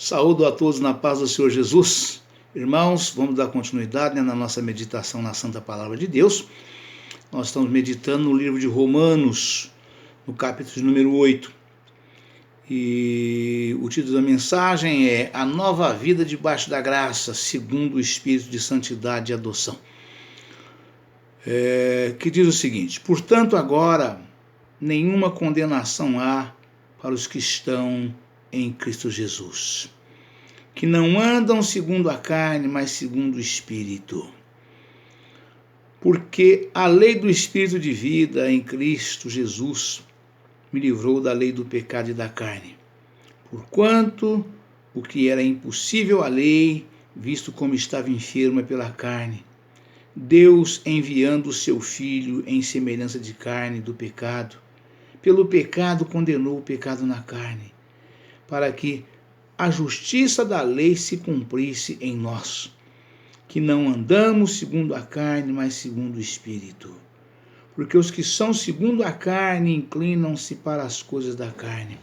Saúdo a todos na paz do Senhor Jesus. Irmãos, vamos dar continuidade na nossa meditação na Santa Palavra de Deus. Nós estamos meditando no livro de Romanos, no capítulo número 8. E o título da mensagem é A Nova Vida Debaixo da Graça, segundo o Espírito de Santidade e Adoção. Que diz o seguinte: portanto, agora nenhuma condenação há para os que estão em Cristo Jesus, que não andam segundo a carne, mas segundo o Espírito. Porque a lei do Espírito de vida em Cristo Jesus me livrou da lei do pecado e da carne. Porquanto o que era impossível à lei, visto como estava enferma pela carne, Deus, enviando o seu Filho em semelhança de carne do pecado, pelo pecado condenou o pecado na carne, para que a justiça da lei se cumprisse em nós, que não andamos segundo a carne, mas segundo o Espírito. Porque os que são segundo a carne inclinam-se para as coisas da carne,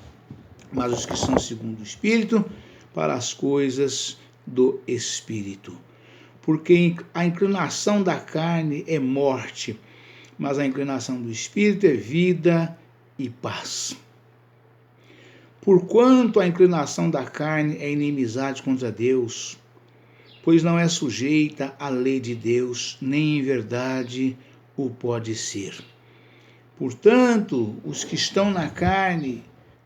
mas os que são segundo o Espírito, para as coisas do Espírito. Porque a inclinação da carne é morte, mas a inclinação do Espírito é vida e paz. Porquanto a inclinação da carne é inimizade contra Deus, pois não é sujeita à lei de Deus, nem em verdade o pode ser. Portanto, os que estão na carne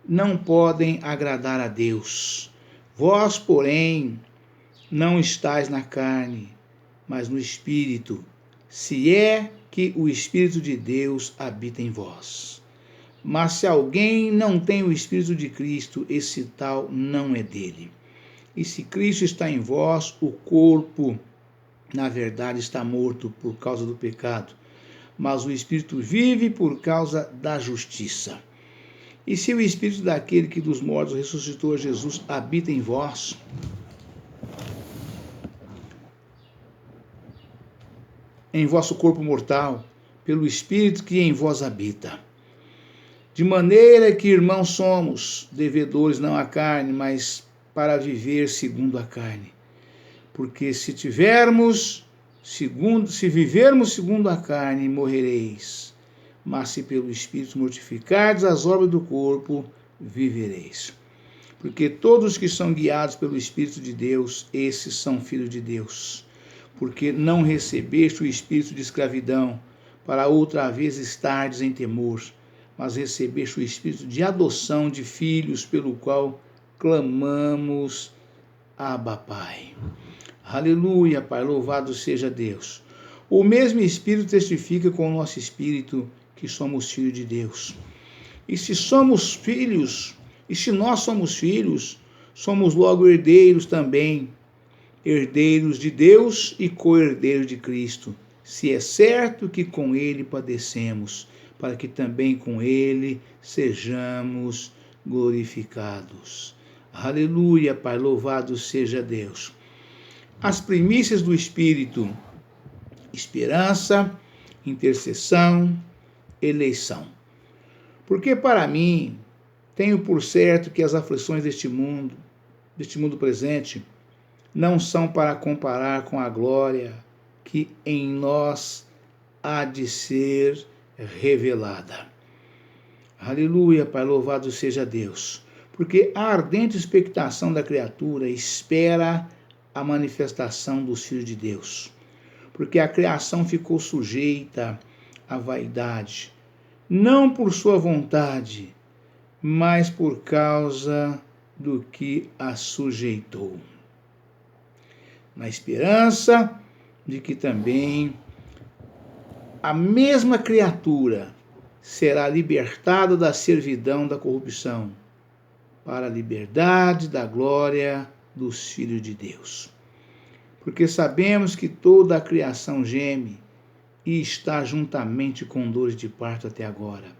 não podem agradar a Deus. Vós, porém, não estáis na carne, mas no Espírito, se é que o Espírito de Deus habita em vós. Mas se alguém não tem o Espírito de Cristo, esse tal não é dele. E se Cristo está em vós, o corpo, na verdade, está morto por causa do pecado, mas o Espírito vive por causa da justiça. E se o Espírito daquele que dos mortos ressuscitou a Jesus habita em vós, em vosso corpo mortal, pelo Espírito que em vós habita. De maneira que, irmãos, somos devedores não à carne, mas para viver segundo a carne. Porque se vivermos segundo a carne, morrereis. Mas se pelo Espírito mortificardes as obras do corpo, vivereis. Porque todos que são guiados pelo Espírito de Deus, esses são filhos de Deus. Porque não recebeste o espírito de escravidão, para outra vez estardes em temor, mas recebeste o espírito de adoção de filhos, pelo qual clamamos, Abba, Pai. Aleluia, Pai, louvado seja Deus. O mesmo Espírito testifica com o nosso espírito que somos filhos de Deus. E se somos filhos, e se nós somos filhos, somos logo herdeiros também, herdeiros de Deus e co-herdeiros de Cristo, se é certo que com ele padecemos, para que também com ele sejamos glorificados. Aleluia, Pai, louvado seja Deus. As primícias do Espírito: esperança, intercessão, eleição. Porque para mim, tenho por certo que as aflições deste mundo presente, não são para comparar com a glória que em nós há de ser revelada. Aleluia, Pai, louvado seja Deus. Porque a ardente expectação da criatura espera a manifestação dos filhos de Deus. Porque a criação ficou sujeita à vaidade, não por sua vontade, mas por causa do que a sujeitou. Na esperança de que também a mesma criatura será libertada da servidão da corrupção, para a liberdade da glória dos filhos de Deus. Porque sabemos que toda a criação geme e está juntamente com dores de parto até agora.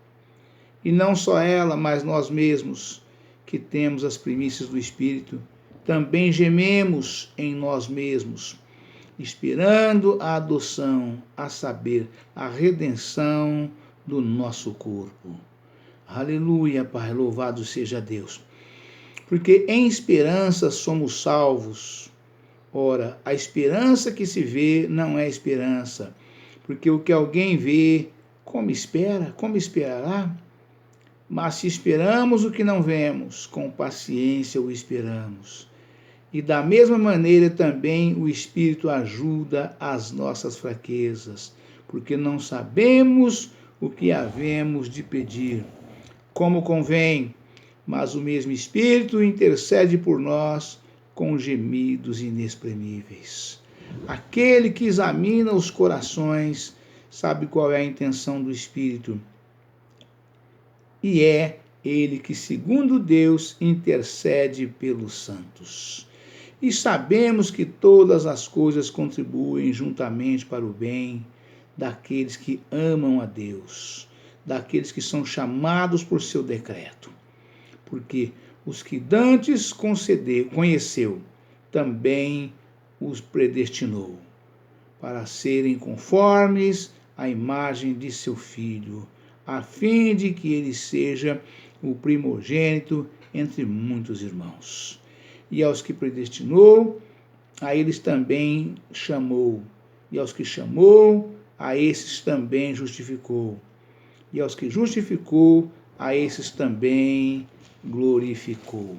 E não só ela, mas nós mesmos, que temos as primícias do Espírito, também gememos em nós mesmos, esperando a adoção, a saber, a redenção do nosso corpo. Aleluia, Pai, louvado seja Deus. porque em esperança somos salvos. Ora, a esperança que se vê não é esperança, porque o que alguém vê, como espera? Como esperará? Mas se esperamos o que não vemos, com paciência o esperamos. E da mesma maneira também o Espírito ajuda as nossas fraquezas, porque não sabemos o que havemos de pedir, como convém, mas o mesmo Espírito intercede por nós com gemidos inexprimíveis. Aquele que examina os corações sabe qual é a intenção do Espírito, e é ele que, segundo Deus, intercede pelos santos. E sabemos que todas as coisas contribuem juntamente para o bem daqueles que amam a Deus, daqueles que são chamados por seu decreto. Porque os que dantes conheceu, também os predestinou, para serem conformes à imagem de seu Filho, a fim de que ele seja o primogênito entre muitos irmãos. E aos que predestinou, a eles também chamou. E aos que chamou, a esses também justificou. E aos que justificou, a esses também glorificou.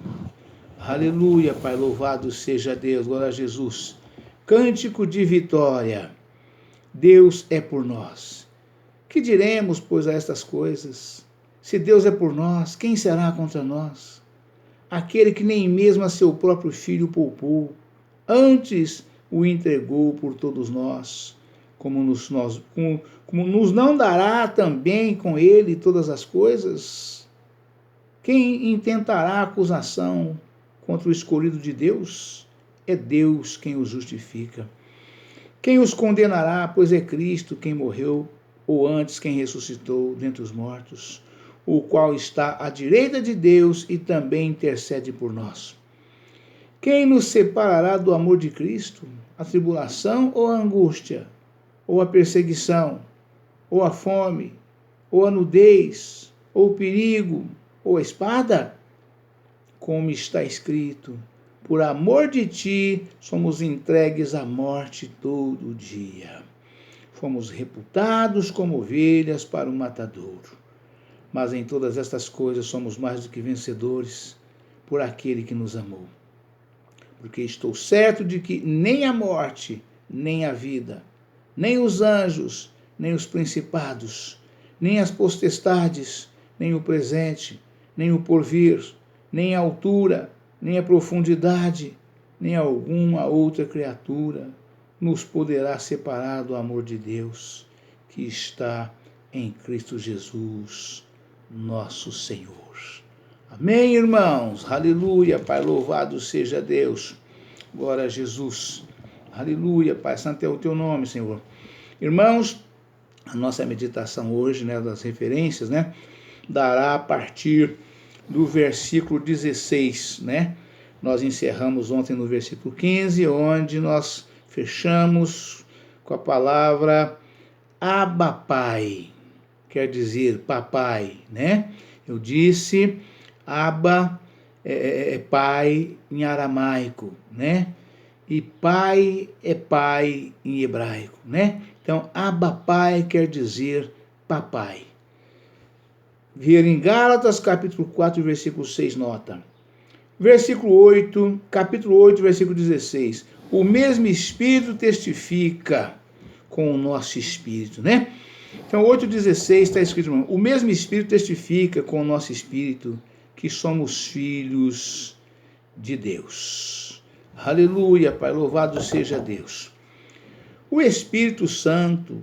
Aleluia, Pai, louvado seja Deus, glória a Jesus. Cântico de vitória. Deus é por nós. Que diremos, pois, a estas coisas? Se Deus é por nós, quem será contra nós? Aquele que nem mesmo a seu próprio filho poupou, antes o entregou por todos nós, como nos não dará também com ele todas as coisas? Quem intentará acusação contra o escolhido de Deus? É Deus quem os justifica. Quem os condenará? Pois é Cristo quem morreu, ou antes quem ressuscitou dentre os mortos, o qual está à direita de Deus e também intercede por nós. Quem nos separará do amor de Cristo? A tribulação ou a angústia? Ou a perseguição? Ou a fome? Ou a nudez? Ou o perigo? Ou a espada? Como está escrito, por amor de ti somos entregues à morte todo dia. Fomos reputados como ovelhas para o matadouro. Mas em todas estas coisas somos mais do que vencedores por aquele que nos amou. Porque estou certo de que nem a morte, nem a vida, nem os anjos, nem os principados, nem as potestades, nem o presente, nem o porvir, nem a altura, nem a profundidade, nem alguma outra criatura nos poderá separar do amor de Deus que está em Cristo Jesus, nosso Senhor. Amém, irmãos? Aleluia, Pai, louvado seja Deus. Glória a Jesus. Aleluia, Pai, santo é o teu nome, Senhor. Irmãos, a nossa meditação hoje, das referências, dará a partir do versículo 16, Nós encerramos ontem no versículo 15, onde nós fechamos com a palavra Abba Pai, quer dizer papai, Eu disse Abba é pai em aramaico, E pai é pai em hebraico, Então, Abba Pai quer dizer papai. Ver em Gálatas, capítulo 4, versículo 6, nota. Versículo 8, capítulo 8, versículo 16. O mesmo Espírito testifica com o nosso Espírito, Então, 8,16 está escrito, irmão, o mesmo Espírito testifica com o nosso Espírito que somos filhos de Deus. Aleluia, Pai, louvado seja Deus. O Espírito Santo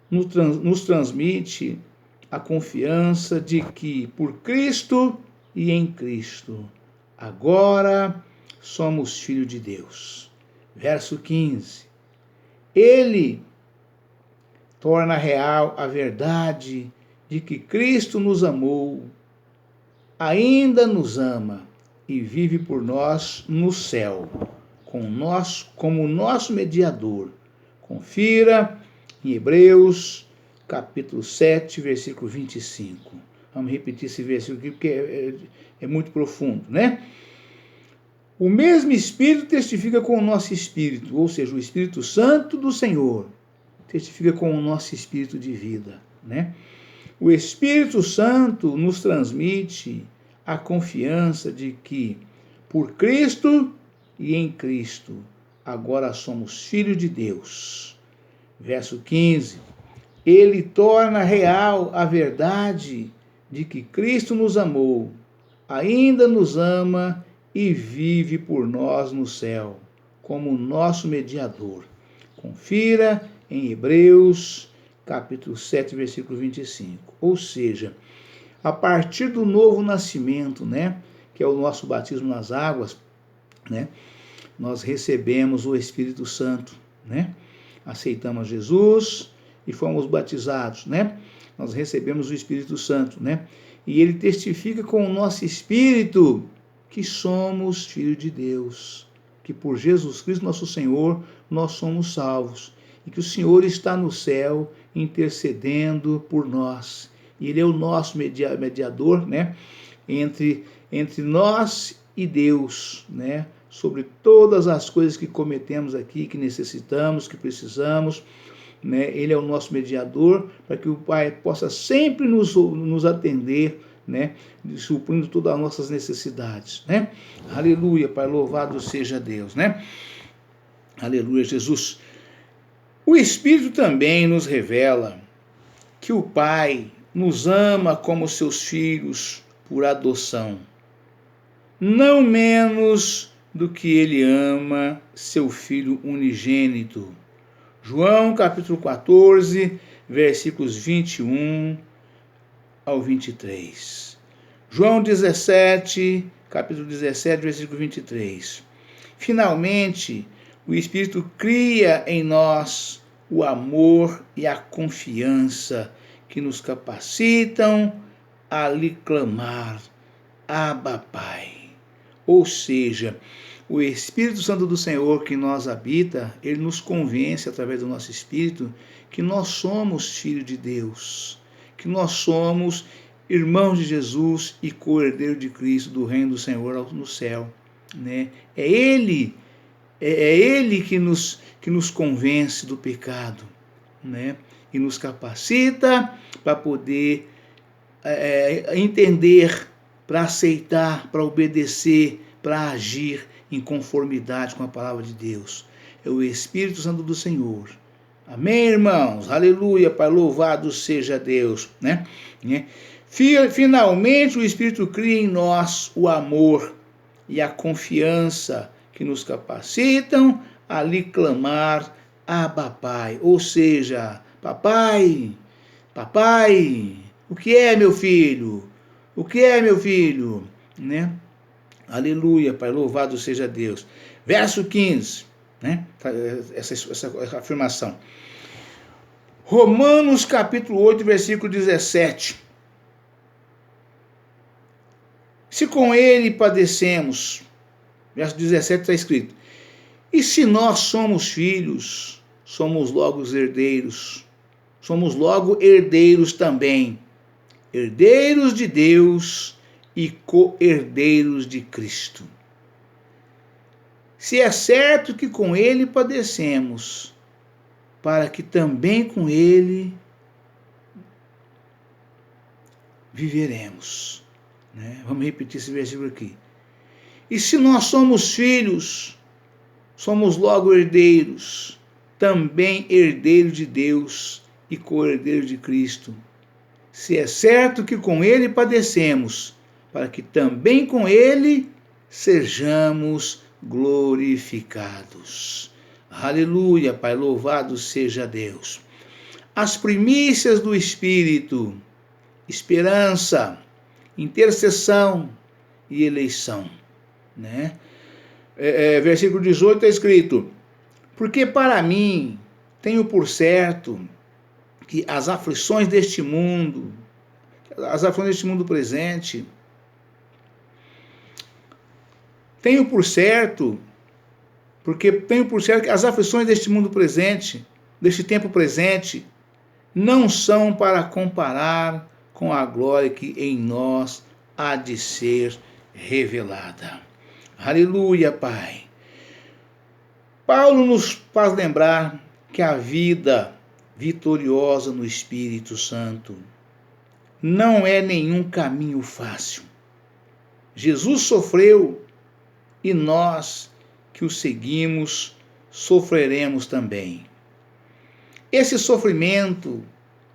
nos transmite a confiança de que, por Cristo e em Cristo, agora somos filhos de Deus. Verso 15. Ele torna real a verdade de que Cristo nos amou, ainda nos ama e vive por nós no céu, como nosso mediador. Confira em Hebreus, capítulo 7, versículo 25. Vamos repetir esse versículo aqui porque é muito profundo, O mesmo Espírito testifica com o nosso espírito, ou seja, o Espírito Santo do Senhor testifica com o nosso espírito de vida, né? O Espírito Santo nos transmite a confiança de que, por Cristo e em Cristo, agora somos filhos de Deus. Verso 15. Ele torna real a verdade de que Cristo nos amou, ainda nos ama e vive por nós no céu, como nosso mediador. Confira em Hebreus, capítulo 7, versículo 25. Ou seja, a partir do novo nascimento, né, que é o nosso batismo nas águas, né, nós recebemos o Espírito Santo, né? Aceitamos Jesus e fomos batizados, né? Nós recebemos o Espírito Santo, né? E ele testifica com o nosso espírito que somos filhos de Deus, que por Jesus Cristo nosso Senhor nós somos salvos e que o Senhor está no céu intercedendo por nós. E ele é o nosso mediador, né? Entre nós e Deus, né? Sobre todas as coisas que cometemos aqui, que necessitamos, que precisamos, né? Ele é o nosso mediador, para que o Pai possa sempre nos atender, né? Suprindo todas as nossas necessidades, né? Aleluia, Pai, louvado seja Deus, né? Aleluia, Jesus. O Espírito também nos revela que o Pai nos ama como seus filhos por adoção, não menos do que ele ama seu Filho unigênito. João capítulo 14, versículos 21 ao 23. João 17, capítulo 17, versículo 23. Finalmente, o Espírito cria em nós o amor e a confiança que nos capacitam a lhe clamar, Abba, Pai. Ou seja, o Espírito Santo do Senhor que em nós habita, ele nos convence através do nosso espírito que nós somos filhos de Deus, que nós somos irmãos de Jesus e co-herdeiro de Cristo, do reino do Senhor no céu, né? É Ele que nos convence do pecado, né? E nos capacita para poder entender, para aceitar, para obedecer, para agir em conformidade com a palavra de Deus. É o Espírito Santo do Senhor. Amém, irmãos? Aleluia, Pai, louvado seja Deus, né? Finalmente, o Espírito cria em nós o amor e a confiança que nos capacitam a lhe clamar, Abba, Pai. Ou seja, papai, o que é, meu filho? O que é, meu filho? Né? Aleluia, Pai, louvado seja Deus. Verso 15, né? Essa afirmação. Romanos capítulo 8, versículo 17. Se com ele padecemos, verso 17 está escrito, e se nós somos filhos, somos logo herdeiros. Somos logo herdeiros também, herdeiros de Deus e co-herdeiros de Cristo. Se é certo que com ele padecemos, para que também com ele viveremos. Né? Vamos repetir esse versículo aqui. E se nós somos filhos, somos logo herdeiros, também herdeiros de Deus e co-herdeiros de Cristo. Se é certo que com ele padecemos, para que também com ele sejamos glorificados. Aleluia, Pai, louvado seja Deus. As primícias do Espírito, esperança, intercessão e eleição. Né? Versículo 18 está escrito, porque para mim tenho por certo que as aflições deste mundo presente, tenho por certo que as aflições deste mundo presente, deste tempo presente, não são para comparar com a glória que em nós há de ser revelada. Aleluia, Pai. Paulo nos faz lembrar que a vida vitoriosa no Espírito Santo não é nenhum caminho fácil. Jesus sofreu e nós que o seguimos sofreremos também. Esse sofrimento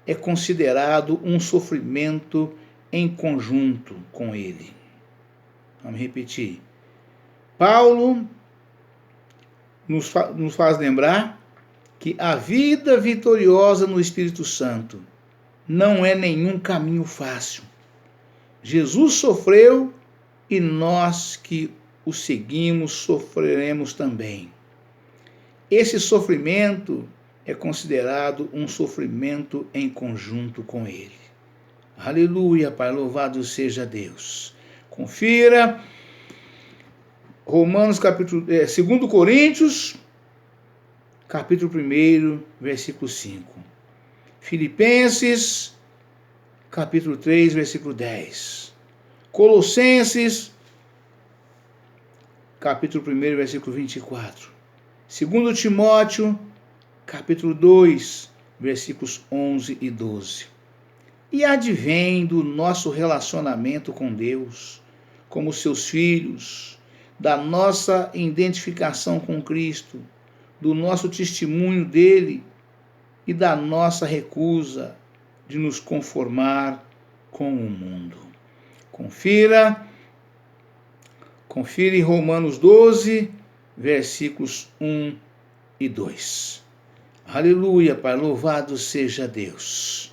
é considerado um sofrimento em conjunto com ele. Vamos repetir. Paulo nos faz lembrar que a vida vitoriosa no Espírito Santo não é nenhum caminho fácil. Jesus sofreu e nós que o seguimos sofreremos também. Esse sofrimento é considerado um sofrimento em conjunto com ele. Aleluia, Pai, louvado seja Deus. Confira Romanos capítulo 2 Coríntios, capítulo 1, versículo 5. Filipenses, capítulo 3, versículo 10. Colossenses, capítulo 1, versículo 24. 2 Timóteo, capítulo 2, versículos 11 e 12. E advém do nosso relacionamento com Deus, como seus filhos, da nossa identificação com Cristo, do nosso testemunho dele e da nossa recusa de nos conformar com o mundo. Confira em Romanos 12, versículos 1 e 2. Aleluia, Pai, louvado seja Deus.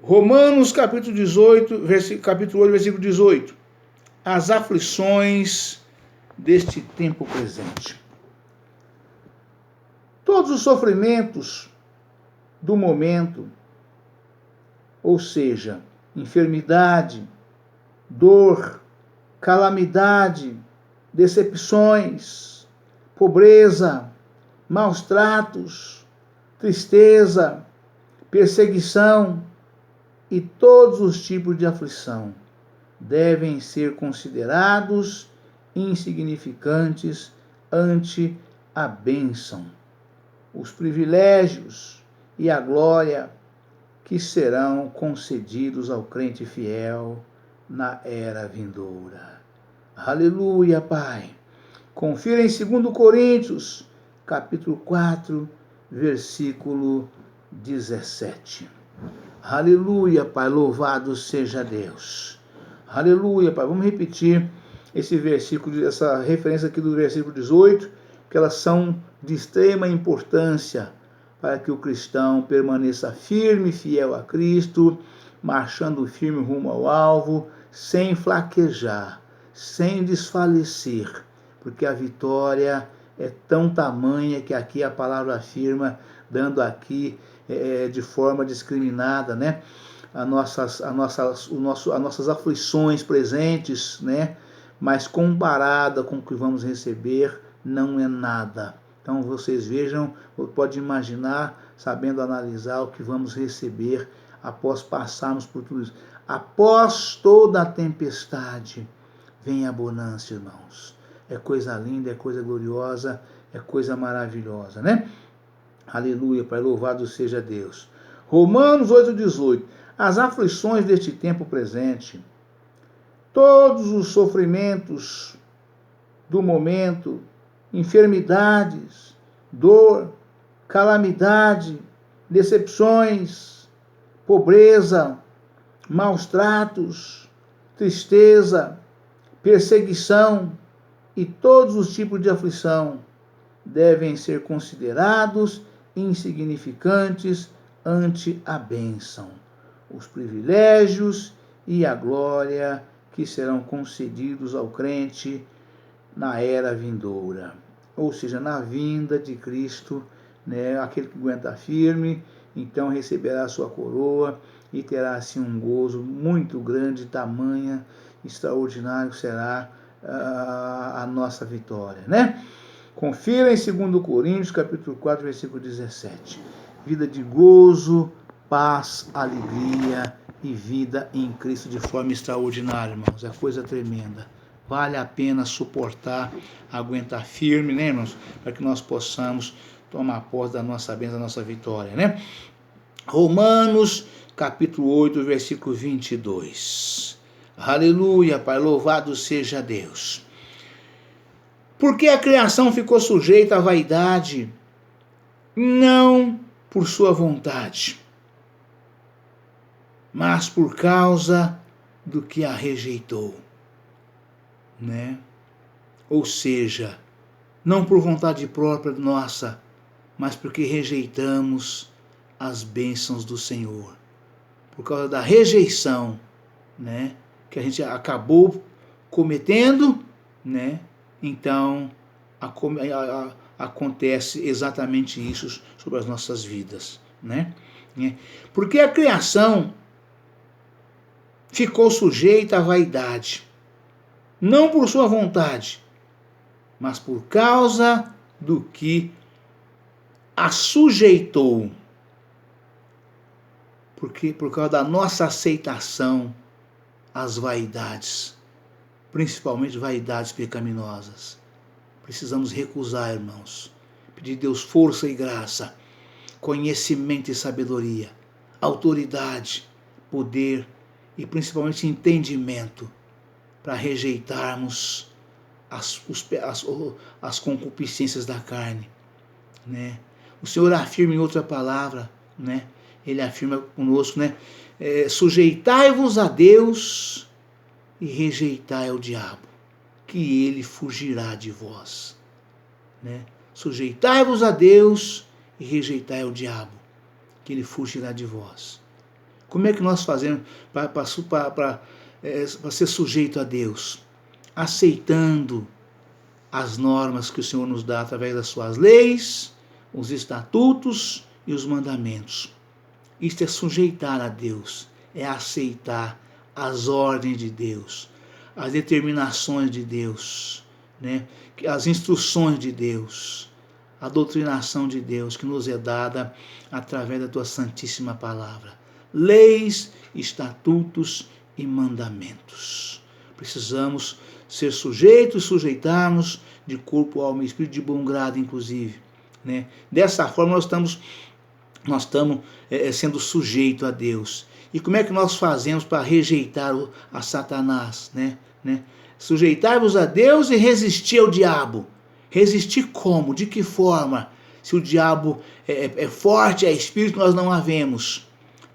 Romanos capítulo 8, versículo 18. As aflições deste tempo presente. Todos os sofrimentos do momento, ou seja, enfermidade, dor, calamidade, decepções, pobreza, maus tratos, tristeza, perseguição e todos os tipos de aflição devem ser considerados insignificantes ante a bênção, os privilégios e a glória que serão concedidos ao crente fiel na era vindoura. Aleluia, Pai. Confira em 2 Coríntios, capítulo 4, versículo 17. Aleluia, Pai, louvado seja Deus. Aleluia, Pai. Vamos repetir esse versículo, essa referência aqui do versículo 18, que elas são de extrema importância para que o cristão permaneça firme e fiel a Cristo, marchando firme rumo ao alvo, sem fraquejar, sem desfalecer, porque a vitória é tão tamanha que aqui a palavra afirma, dando aqui de forma discriminada, né? As nossas aflições presentes, né? Mas comparada com o que vamos receber, não é nada. Então vocês vejam, pode imaginar, sabendo analisar o que vamos receber após passarmos por tudo isso. Após toda a tempestade, vem a bonança, irmãos. É coisa linda, é coisa gloriosa, é coisa maravilhosa, né? Aleluia, Pai, louvado seja Deus. Romanos 8,18. As aflições deste tempo presente, todos os sofrimentos do momento, enfermidades, dor, calamidade, decepções, pobreza, maus tratos, tristeza, perseguição e todos os tipos de aflição devem ser considerados insignificantes ante a bênção, os privilégios e a glória que serão concedidos ao crente na era vindoura, ou seja, na vinda de Cristo, né? Aquele que aguenta firme, então receberá a sua coroa e terá assim um gozo muito grande, tamanha, extraordinário será a nossa vitória, né? Confira em 2 Coríntios, capítulo 4, versículo 17. Vida de gozo, paz, alegria e vida em Cristo de forma extraordinária, irmãos. É coisa tremenda. vale a pena suportar, aguentar firme, né, irmãos? Para que nós possamos tomar posse da nossa bênção, da nossa vitória, né? Romanos, capítulo 8, versículo 22. Aleluia, Pai, louvado seja Deus. Porque a criação ficou sujeita à vaidade, não por sua vontade, mas por causa do que a rejeitou, né? Ou seja, não por vontade própria nossa, mas porque rejeitamos as bênçãos do Senhor. Por causa da rejeição, né, que a gente acabou cometendo, né? Então acontece exatamente isso sobre as nossas vidas, né? Porque a criação ficou sujeita à vaidade, não por sua vontade, mas por causa do que a sujeitou. Porque por causa da nossa aceitação às vaidades, principalmente vaidades pecaminosas. Precisamos recusar, irmãos. Pedir a Deus força e graça, conhecimento e sabedoria, autoridade, poder e principalmente entendimento para rejeitarmos as concupiscências da carne, né? O Senhor afirma em outra palavra, né? Ele afirma conosco, né? Sujeitai-vos a Deus e rejeitai ao diabo, que ele fugirá de vós, né? Sujeitai-vos a Deus e rejeitai ao diabo, que ele fugirá de vós. Como é que nós fazemos para ser sujeito a Deus? Aceitando as normas que o Senhor nos dá através das suas leis, os estatutos e os mandamentos. Isto é sujeitar a Deus, é aceitar as ordens de Deus, as determinações de Deus, né? As instruções de Deus, a doutrinação de Deus que nos é dada através da tua santíssima palavra. Leis, estatutos e mandamentos. Precisamos ser sujeitos, sujeitarmos de corpo, alma e espírito, de bom grado, inclusive, né? Dessa forma nós estamos sendo sujeito a Deus. E como é que nós fazemos para rejeitar a Satanás, né? Sujeitar-vos a Deus e resistir ao diabo. Resistir como? De que forma? Se o diabo é forte, é espírito, nós não a vemos.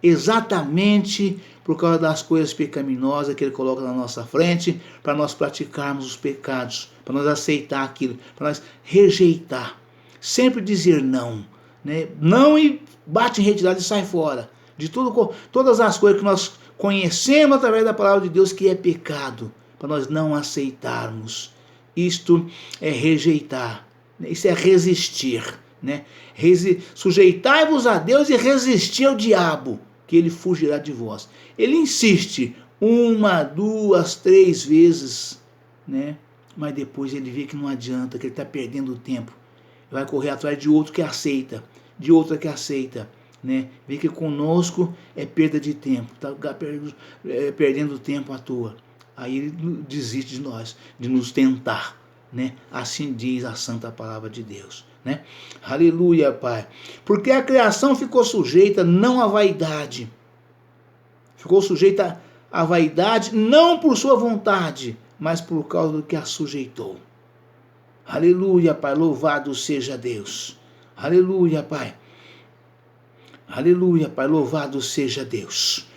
Exatamente por causa das coisas pecaminosas que ele coloca na nossa frente, para nós praticarmos os pecados, para nós aceitar aquilo, para nós rejeitar. Sempre dizer não, né? Não e bate em retirada e sai fora. De todas as coisas que nós conhecemos através da palavra de Deus que é pecado, para nós não aceitarmos. Isto é rejeitar, isso é resistir, né? Sujeitai-vos a Deus e resistir ao diabo, que ele fugirá de vós. Ele insiste 1, 2, 3 vezes, né? Mas depois ele vê que não adianta, que ele está perdendo tempo. Vai correr atrás de outro que aceita, de outra que aceita, né? Vê que conosco é perda de tempo, está perdendo tempo à toa. Aí ele desiste de nós, de nos tentar, né? Assim diz a santa palavra de Deus, né? Aleluia, Pai. Porque a criação ficou sujeita não à vaidade. Ficou sujeita à vaidade não por sua vontade, mas por causa do que a sujeitou. Aleluia, Pai. Louvado seja Deus. Aleluia, Pai. Aleluia, Pai. Louvado seja Deus.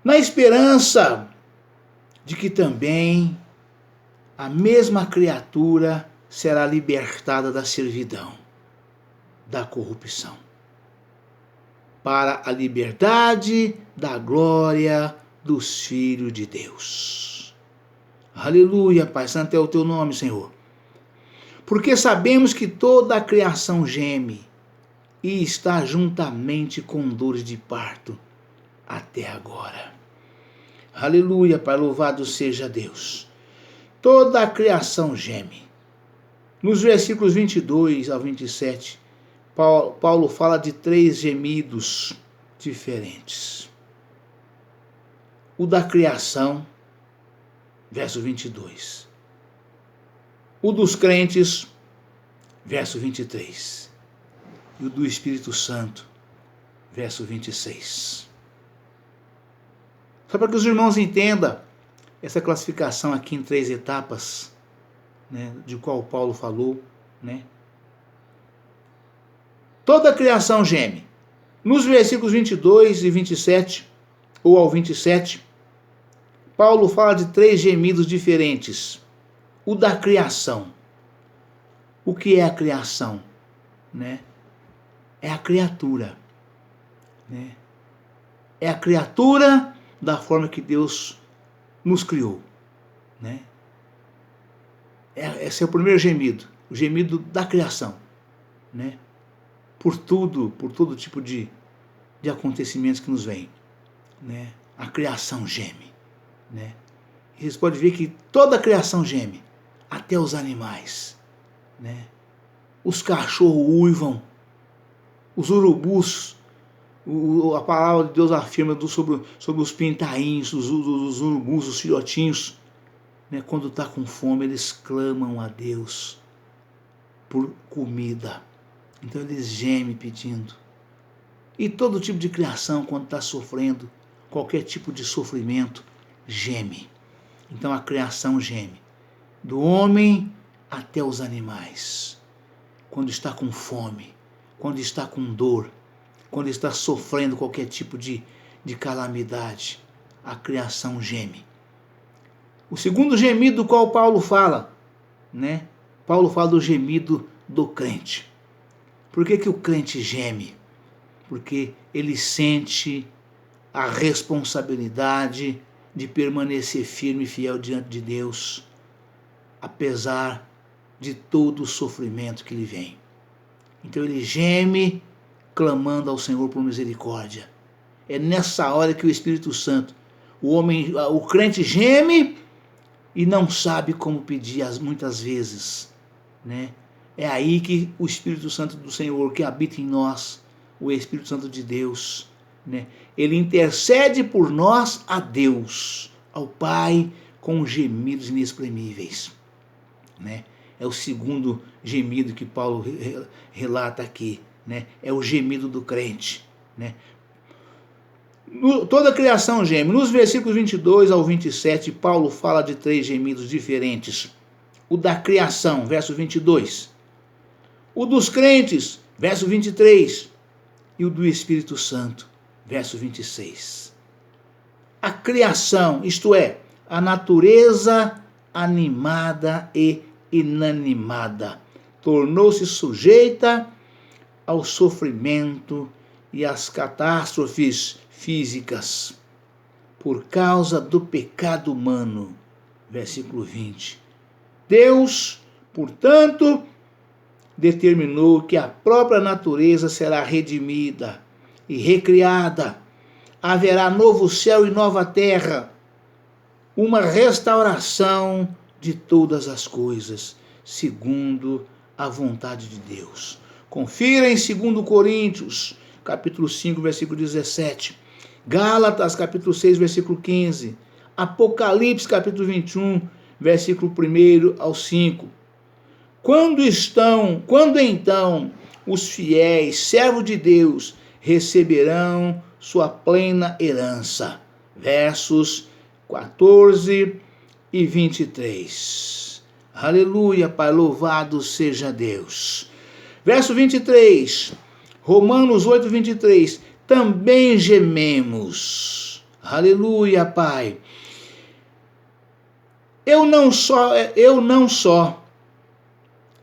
Na esperança de que também a mesma criatura será libertada da servidão, da corrupção, para a liberdade da glória dos filhos de Deus. Aleluia, Pai, santo é o teu nome, Senhor. Porque sabemos que toda a criação geme e está juntamente com dores de parto até agora. Aleluia, Pai, louvado seja Deus. Toda a criação geme. Nos versículos 22 ao 27, Paulo fala de 3 gemidos diferentes. O da criação, verso 22. O dos crentes, verso 23. E o do Espírito Santo, verso 26. Só para que os irmãos entendam essa classificação aqui em 3 etapas, né, de qual Paulo falou, né? Toda a criação geme. Nos versículos 22 e 27, ou ao 27, Paulo fala de 3 gemidos diferentes. O da criação. O que é a criação? Né? É a criatura. Né? É a criatura da forma que Deus nos criou. Né? Esse é o primeiro gemido. O gemido da criação. Né? Por todo tipo de acontecimentos que nos vêm. Né? A criação geme. Né? E vocês podem ver que toda a criação geme. Até os animais. Né? Os cachorros uivam. Os urubus, a palavra de Deus afirma sobre os pintainhos, os urubus, os filhotinhos, né? Quando está com fome, eles clamam a Deus por comida. Então eles gemem pedindo. E todo tipo de criação, quando está sofrendo, qualquer tipo de sofrimento, geme. Então a criação geme. Do homem até os animais. Quando está com fome, quando está com dor, quando está sofrendo qualquer tipo de calamidade, a criação geme. O segundo gemido do qual Paulo fala, né? Paulo fala do gemido do crente. Por que o crente geme? Porque ele sente a responsabilidade de permanecer firme e fiel diante de Deus, apesar de todo o sofrimento que lhe vem. Então ele geme, clamando ao Senhor por misericórdia. É nessa hora que o Espírito Santo, o crente geme e não sabe como pedir muitas vezes, né? É aí que o Espírito Santo do Senhor, que habita em nós, o Espírito Santo de Deus, né? Ele intercede por nós a Deus, ao Pai, com gemidos inexprimíveis, né? É o segundo gemido que Paulo relata aqui, né? É o gemido do crente, né? Toda a criação geme. Nos versículos 22 ao 27, Paulo fala de 3 gemidos diferentes. O da criação, verso 22. O dos crentes, verso 23. E o do Espírito Santo, verso 26. A criação, isto é, a natureza animada e inanimada, tornou-se sujeita ao sofrimento e às catástrofes físicas por causa do pecado humano. Versículo 20. Deus, portanto, determinou que a própria natureza será redimida e recriada. Haverá novo céu e nova terra, uma restauração de todas as coisas, segundo a vontade de Deus. Confira em 2 Coríntios, capítulo 5, versículo 17. Gálatas, capítulo 6, versículo 15. Apocalipse, capítulo 21, versículo 1 ao 5. Quando então os fiéis, servos de Deus, receberão sua plena herança? Versos 14 e 23. Aleluia, Pai, louvado seja Deus. Verso 23, Romanos 8, 23. Também gememos. Aleluia, Pai. Eu não só,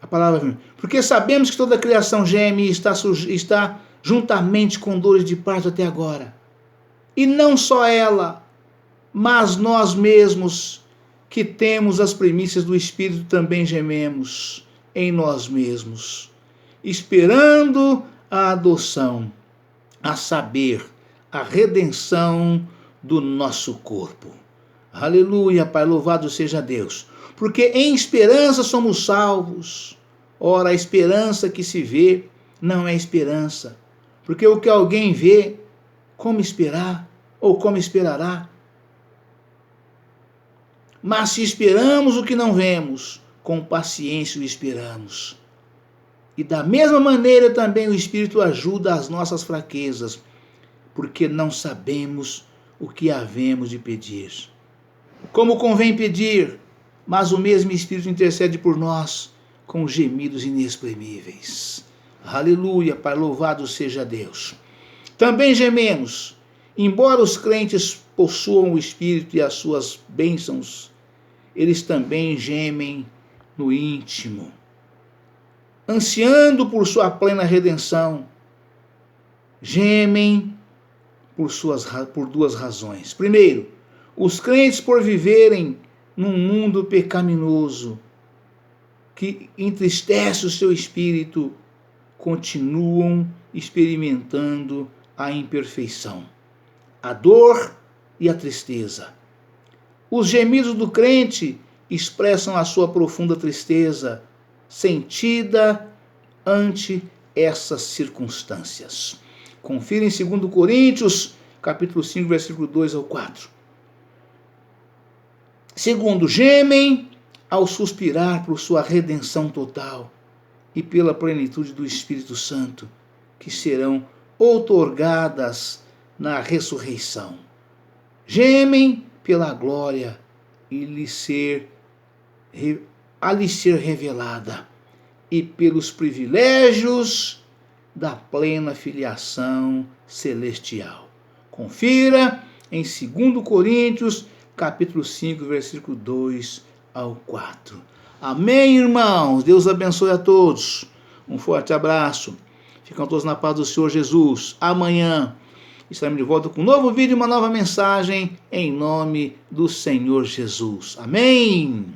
a palavra, porque sabemos que toda a criação geme e está juntamente com dores de parto até agora. E não só ela, mas nós mesmos, que temos as primícias do Espírito, também gememos em nós mesmos, esperando a adoção, a saber, a redenção do nosso corpo. Aleluia, Pai, louvado seja Deus. Porque em esperança somos salvos. Ora, a esperança que se vê não é esperança. Porque o que alguém vê, como esperar? Ou como esperará? Mas se esperamos o que não vemos, com paciência o esperamos. E da mesma maneira também o Espírito ajuda as nossas fraquezas, porque não sabemos o que havemos de pedir. Como convém pedir, mas o mesmo Espírito intercede por nós com gemidos inexprimíveis. Aleluia, Pai, louvado seja Deus. Também gememos, embora os crentes possuam o Espírito e as suas bênçãos, eles também gemem no íntimo, ansiando por sua plena redenção. Gemem por duas razões. Primeiro, os crentes por viverem num mundo pecaminoso que entristece o seu espírito, continuam experimentando a imperfeição, a dor e a tristeza. Os gemidos do crente expressam a sua profunda tristeza, sentida ante essas circunstâncias. Confira em 2 Coríntios, capítulo 5, versículo 2 ao 4. Segundo, gemem ao suspirar por sua redenção total e pela plenitude do Espírito Santo, que serão outorgadas na ressurreição. Gemem pela glória a lhe ser revelada e pelos privilégios da plena filiação celestial. Confira em 2 Coríntios, capítulo 5, versículo 2 ao 4. Amém, irmãos? Deus abençoe a todos. Um forte abraço. Ficam todos na paz do Senhor Jesus. Amanhã estaremos de volta com um novo vídeo e uma nova mensagem em nome do Senhor Jesus. Amém?